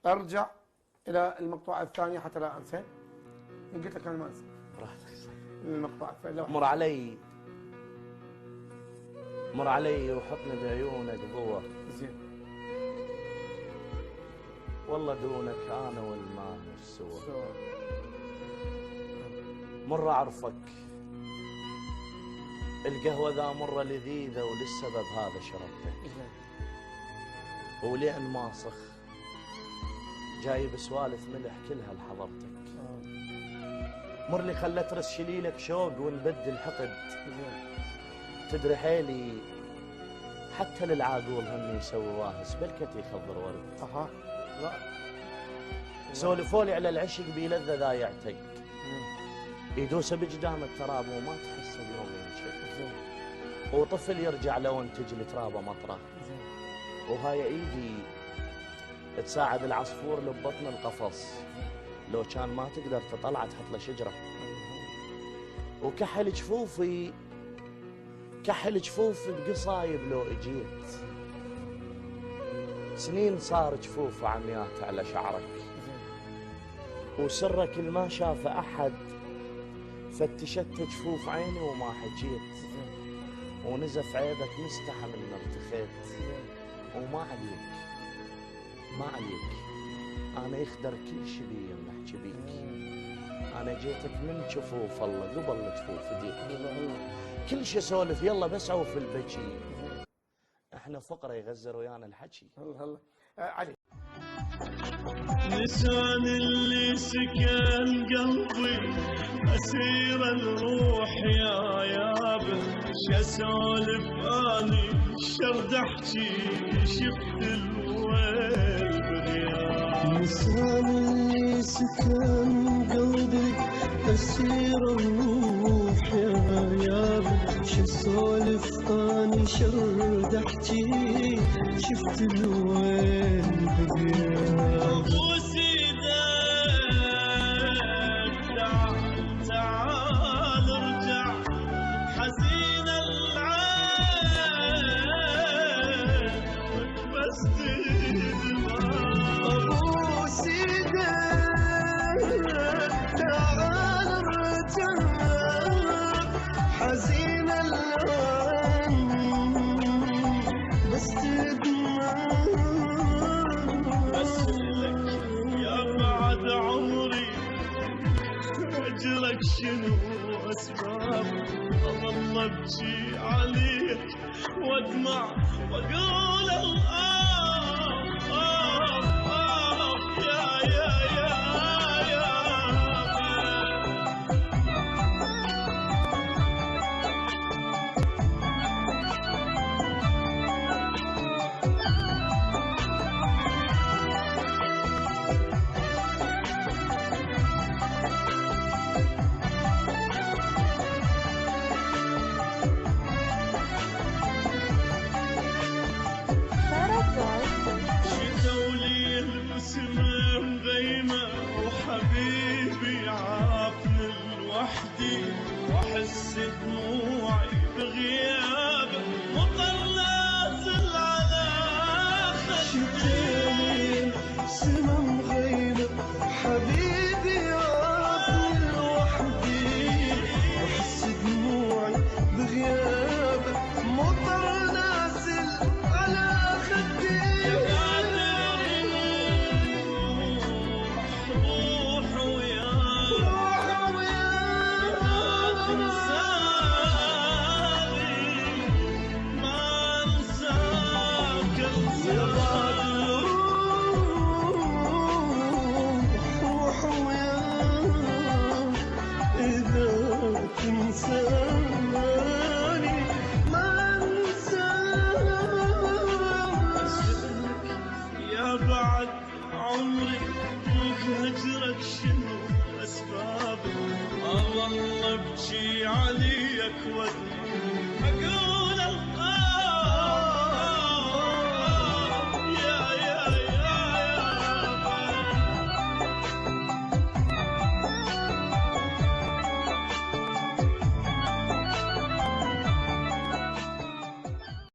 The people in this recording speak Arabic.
ارجع الى المقطوعه الثانيه حتى لا انسى. ان قلت لك انا ما انسى. براحتك. المقطوعه الثانيه مر علي وحطني بعيونك ضوء. زين. والله دونك انا والماء مش سوا. مر اعرفك القهوة ذا مرة لذيذة وللسبب هذا شربتك. ولأن ماسخ جايب سوالف ملح كلها لحضرتك. مر لي خلت رسشلي لك شوق ونبدل حقد. تدري حيلي حتى للعاقول هم يسوي واهس بالكت يخضر ورد. لا سولفولي على العشق بلذة ذا يعتق. يدوس بجدام التراب وما تحس بيوم ينشق. وطفل يرجع لو انتج لترابه مطره. وهاي ايدي تساعد العصفور لبطن القفص لو كان ما تقدر تطلع تحط له شجره. وكحل جفوفي بقصايب لو اجيت. سنين صار جفوف عميات على شعرك. وسرك الما شاف احد فتشت جفوف عيني وما حجيت. ونزف عيبك مستحى من ارتخيت. وما عليك انا يخدر كل شي بي يما احكي بيك. انا جيتك من جفوف الله قبل جفوف ايديك. كل شي سولف يلا بس عوف البكي. احنا فقره يغزر ويانا الحكي. الله علي. لسان اللي سكن قلبي أسير الروح يا يابا. شسولف اني شرد احكي شفت الويل بغياب. لسان اللي سكن قلبي أسير الروح يا يابا. شسولف اني شرد احكي شفت الويل بغياب. تعال ارجع حزين العين بس ابو سيدك تعال ارجع حزين العين بس تدمع. بس لك يا بعد عمري اجرك شنو اسباب. اظل ابكي عليك وادمع واقول حبيبي عافني لوحدي واحس دموعي بغيابه. مطر نازل على خدي سما مغيبة حبيبي عافني لوحدي واحس دموعي بغيابه. مطر نازل على خدي. يا بعد عمري هجرك شنو اسبابه. اظل ابكي عليك وادمع